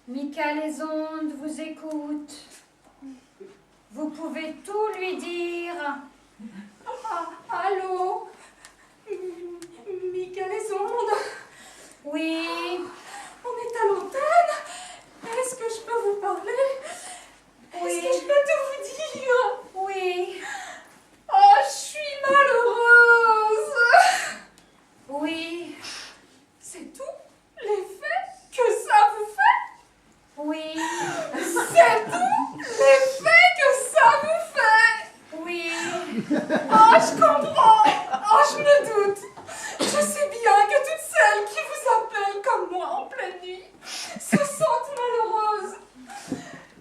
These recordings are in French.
Mika, les ondes vous écoutent. Vous pouvez tout lui dire. Allô? Mika, les ondes? Oui. On est à l'antenne? Est-ce que je peux vous parler? Oui. Est-ce que je peux tout vous dire? Oui. Oh, je suis malheureuse. Oui. C'est tout? L'effet que ça vous fait? Oui. C'est tout? L'effet que ça vous fait? Oui. Oh, je comprends. Oh, je me doute. Je sais bien que toutes celles qui vous appellent comme moi en pleine nuit se sentent malheureuses.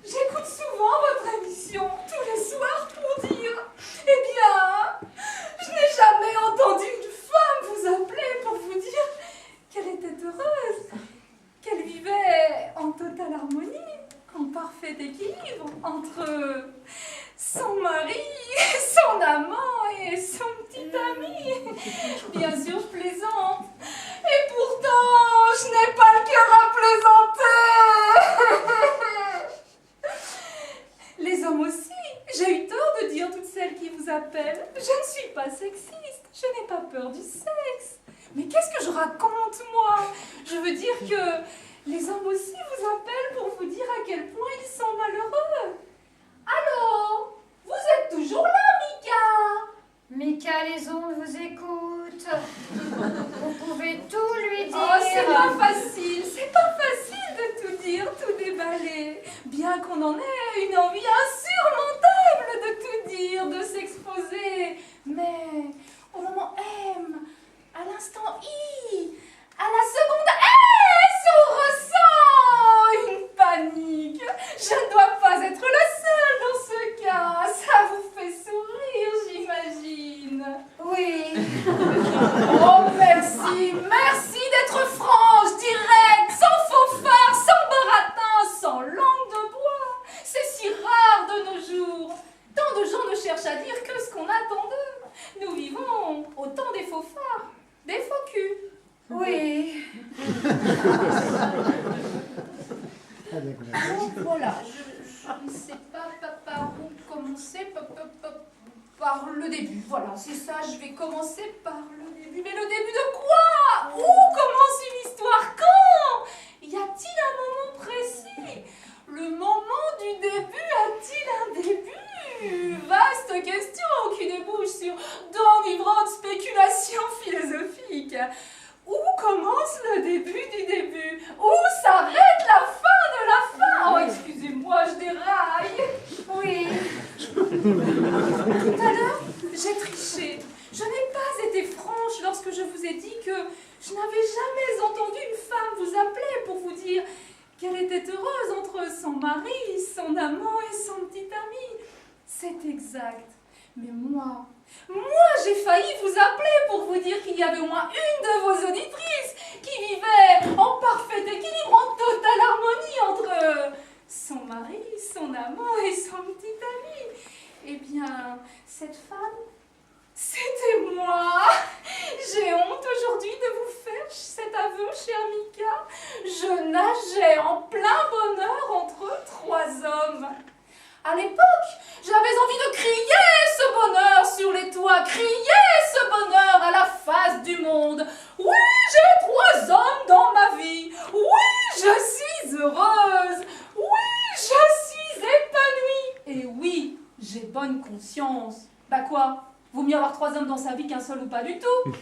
J'écoute souvent votre émission tous les soirs pour dire, eh bien, je n'ai jamais entendu une femme vous appeler pour vous dire qu'elle était heureuse, qu'elle vivait en totale harmonie, en parfait équilibre entre son mari, son amant et son petit ami. Bien sûr, je plaisante. Et pourtant, je n'ai pas le cœur à plaisanter. Les hommes aussi. J'ai eu tort de dire toutes celles qui vous appellent. Je ne suis pas sexiste. Je n'ai pas peur du sexe. Mais qu'est-ce que je raconte, moi? Je veux dire que les hommes aussi vous appellent pour vous dire à quel point ils sont malheureux. Allô? Vous êtes toujours là, Mika? Mika, les ondes vous écoutent. Vous pouvez tout lui dire. Oh, c'est pas facile de tout dire, tout déballer. Bien qu'on en ait une envie insurmontable de tout dire, de s'exposer. Mais au moment M, à l'instant I, à la seconde S, on ressent une panique. Je ne dois pas être le seul dans ce cas. Ça vous fait sourire, j'imagine. Oui. Oh, merci d'être franche, directe, sans faux phare, sans baratin, sans langue de bois. C'est si rare de nos jours. Tant de gens ne cherchent à dire que ce qu'on attend d'eux. Nous vivons au temps des faux phares, des faux culs. Oui. Donc voilà, je ne sais pas par où commencer, par le début. Voilà, c'est ça, je vais commencer par le début. Mais le début de quoi? Où commence une histoire? Quand? Y a-t-il un moment précis? Le moment du début a-t-il un début? Vaste question qui débouche sur d'enivrantes spéculations philosophiques. Où commence le début du début? Où s'arrête la fin de la fin? Oh, excusez-moi, je déraille. Oui. Tout à l'heure, j'ai triché. Je n'ai pas été franche lorsque je vous ai dit que je n'avais jamais entendu une femme vous appeler pour vous dire qu'elle était heureuse entre son mari, son amant et son petit ami. C'est exact. Mais moi, j'ai failli vous appeler pour vous dire qu'il y avait au moins une de vos auditrices qui vivait en parfait équilibre, en totale harmonie entre son mari, son amant et son petit ami. Eh bien, cette femme, c'était moi. J'ai honte aujourd'hui de vous faire cet aveu, chère Mika. Je nageais en plein bonheur entre trois hommes. À l'époque, j'avais envie de crier ce bonheur sur les toits, crier ce bonheur à la face du monde. Oui, j'ai trois hommes dans ma vie. Oui, je suis heureuse. Oui, je suis épanouie. Et oui, j'ai bonne conscience. Bah quoi? Vaut mieux avoir trois hommes dans sa vie qu'un seul ou pas du tout.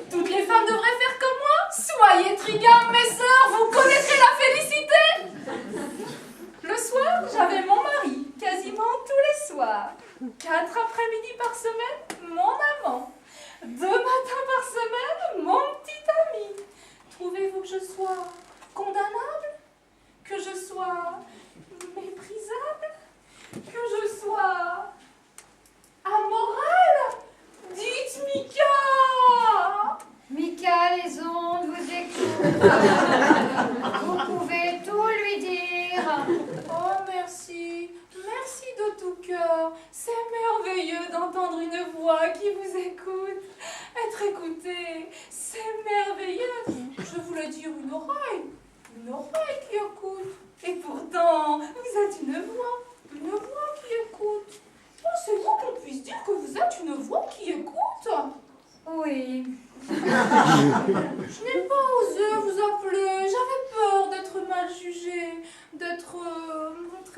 Toutes les femmes devraient faire comme moi. Soyez trigames, mes sœurs, vous connaîtrez la félicité. Le soir, j'avais mon mari, quasiment tous les soirs. 4 après-midi par semaine, mon amant. 2 matins par semaine, mon petit ami. Trouvez-vous que je sois condamnable? Que je sois méprisable? Que je sois amorale? Dites, Mika! Mika, les ondes vous écoutent. Vous pouvez tout lui dire. Oh, merci de tout cœur. C'est merveilleux d'entendre une voix qui vous écoute. Être écouté, c'est merveilleux. Je voulais dire une oreille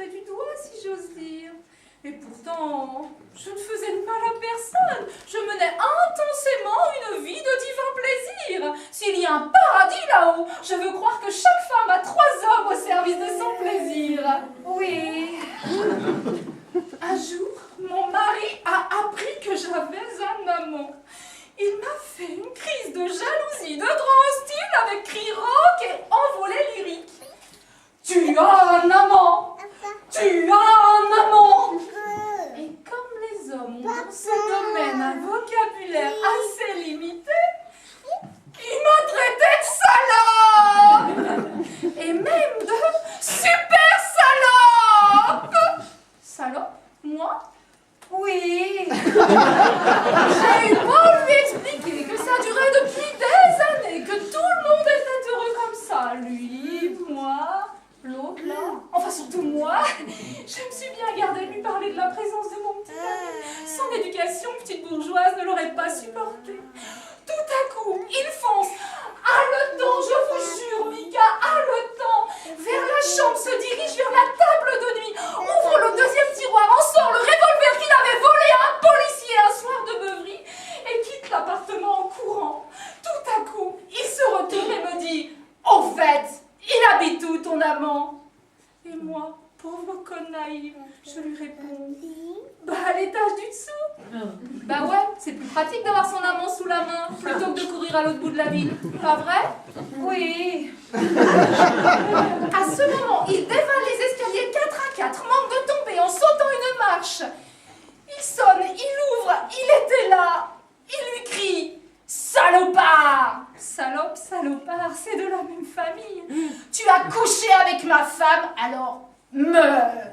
trait du doigt, si j'ose dire. Et pourtant, je ne faisais de mal à personne. Je menais intensément une vie de divin plaisir. S'il y a un paradis là-haut, je veux croire que chaque femme a 3 hommes au service de son plaisir. Oui. Un jour, mon mari a appris que j'avais un amant. Il m'a fait une crise de jalousie, de grand style, avec cris rock et envolée lyrique. Tu as un amant! Tu as un amant! Et comme les hommes ont dans ce domaine un vocabulaire assez limité, il m'a traité de salope! Et même de super salope! Salope? Moi? Oui. J'ai eu beau lui expliquer que ça durait depuis des années, que tout le monde était heureux comme ça. Lui, moi, l'autre là. Enfin, surtout moi. Je me suis bien gardée de lui parler de la présence de mon petit ami. Son éducation petite bourgeoise ne l'aurait pas supporté. Tout à coup, il fonce, haletant, je vous jure, Mika, haletant, vers la chambre, se dirige vers la table de nuit, ouvre le deuxième tiroir, en sort le revolver qu'il avait volé à un policier un soir de beuverie et quitte l'appartement en courant. Tout à coup, il se retourne et me dit « Au fait, il habite où ton amant ?» Et moi, pauvre conne naïve, je lui réponds « Bah, à l'étage du dessous. » Bah ouais, c'est plus pratique d'avoir son amant sous la main plutôt que de courir à l'autre bout de la ville. Pas vrai? Oui. À ce moment, il dévale les escaliers 4 à 4, manque de tomber en sautant une marche. Il sonne, il ouvre, il était là. Il lui crie « Salopard !» Salope, salopard, c'est de la même famille. Tu as couché avec ma femme, alors meurs.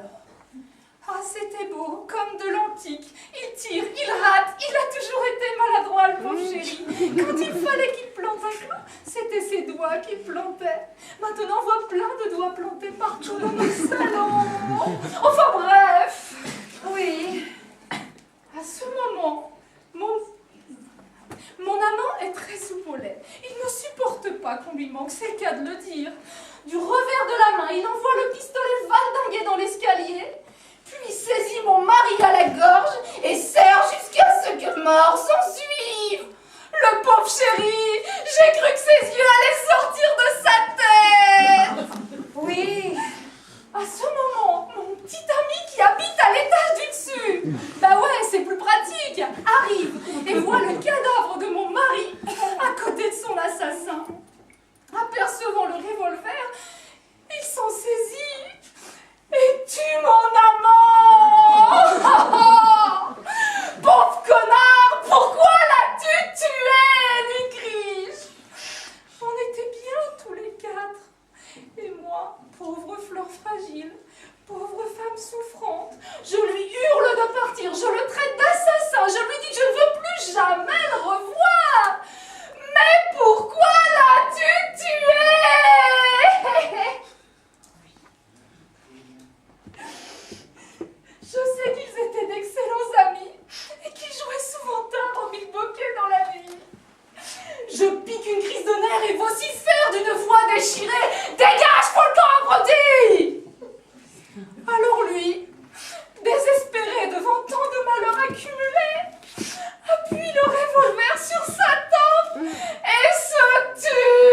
Ah, c'était beau, comme de l'antique. Il tire, il rate, il a toujours été maladroit, le pauvre chéri. Quand il fallait qu'il plante un clou, c'était ses doigts qu'il plantait. Maintenant, on voit plein de doigts plantés partout dans nos salons. Enfin bref. Oui. À ce moment, mon amant est très soupe au lait. Il ne supporte pas qu'on lui manque, c'est le cas de le dire. Du revers de la main, il envoie le pistolet valdinguer dans l'escalier. Puis saisit mon mari à la gorge et serre jusqu'à ce que mort s'en suive. Le pauvre chéri, j'ai cru que ses yeux allaient sortir de sa tête. Oui. À ce moment, mon petit ami qui habite à l'étage du dessus, bah ouais, c'est plus pratique, arrive et voit le cadavre de mon mari à côté de son assassin. Apercevant le revolver, il s'en saisit et tue mon amant. Pauvre connard, pourquoi l'as-tu tué, lui crie-je. On était bien tous les 4. Et moi, pauvre fleur fragile, pauvre femme souffrante, je lui hurle de partir, je le traite d'assassin, je lui dis que je ne veux plus jamais le revoir. Mais pourquoi l'as-tu tué? Je sais qu'ils étaient d'excellents amis et qu'ils jouaient souvent tard au pickpocket dans la nuit. Je pique une crise de nerfs et vocifère d'une voix déchirée. Dégage, faut le temps abruti! Alors lui, désespéré devant tant de malheurs accumulés, appuie le revolver sur sa tempe et se tue.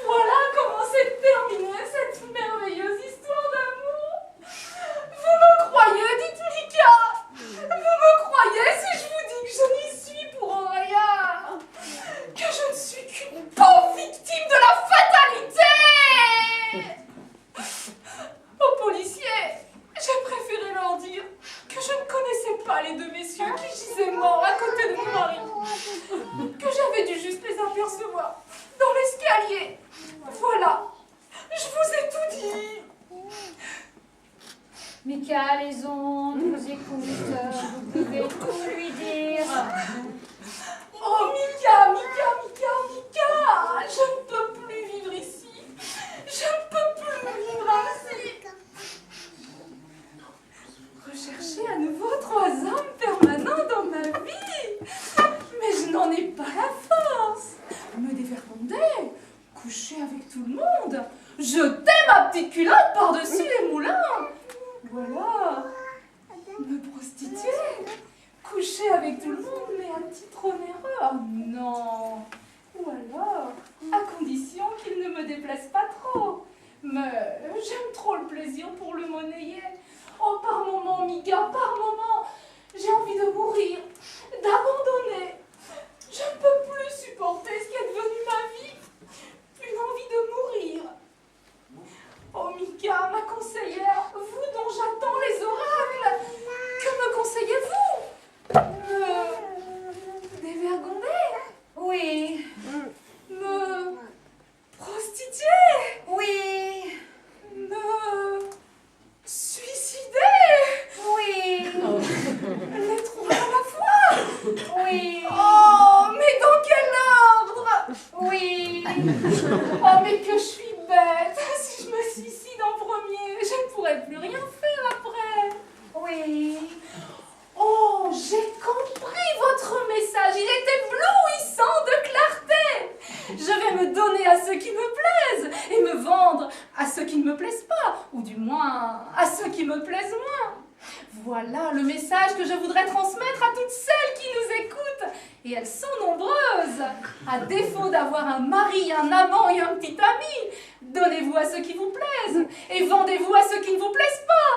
Voilà comment s'est terminée cette merveilleuse histoire d'amour. Vous me croyez, dites Mika? Vous me croyez si je vous dis que je n'y suis pour rien? Que je ne suis qu'une pauvre victime de la fatalité? Aux policiers, j'ai préféré leur dire que je ne connaissais pas les 2 messieurs qui gisaient morts à côté de mon mari. Que j'avais dû juste les apercevoir dans l'escalier. Voilà, je vous ai tout dit. Mika, les ondes vous écoutent. Vous pouvez tout lui dire. Oh Mika, Mika, Mika, Mika, je ne peux plus vivre ici. Je ne peux plus vivre ainsi. Rechercher à nouveau 3 hommes permanents dans ma vie. Mais je n'en ai pas la force. Me dévergonder, coucher avec tout le monde, jeter ma petite culotte par-dessus les moulins. Ou alors, me prostituer, coucher avec tout le monde, mais à titre onéreux. Oh non. Ou alors, à condition qu'il ne me déplaise pas trop. Mais j'aime trop le plaisir pour le monnayer. Oh, par moments, Mika, par moments, j'ai envie de mourir, d'abandonner. Je ne peux plus supporter ce qui est devenu ma vie. Une envie de mourir. Oh, Mika, ma conseillère, vous dont j'attends les oracles, que me conseillez-vous? Me dévergonder? Oui, Me prostituer? oui, Me suicider? oui, Les trois à la fois? oui, Oh, mais dans quel ordre? oui, Oh, mais que je suis bête! Si je me suicide en premier, je ne pourrai plus rien faire après. oui. Oh, j'ai compris votre message. Il est éblouissant de clarté. Je vais me donner à ceux qui me plaisent et me vendre à ceux qui ne me plaisent pas, ou du moins à ceux qui me plaisent moins. Voilà le message que je voudrais transmettre à toutes celles qui nous écoutent. Et elles sont nombreuses. À défaut d'avoir un mari, un amant et un petit ami, donnez-vous à ceux qui vous plaisent et vendez-vous à ceux qui ne vous plaisent pas.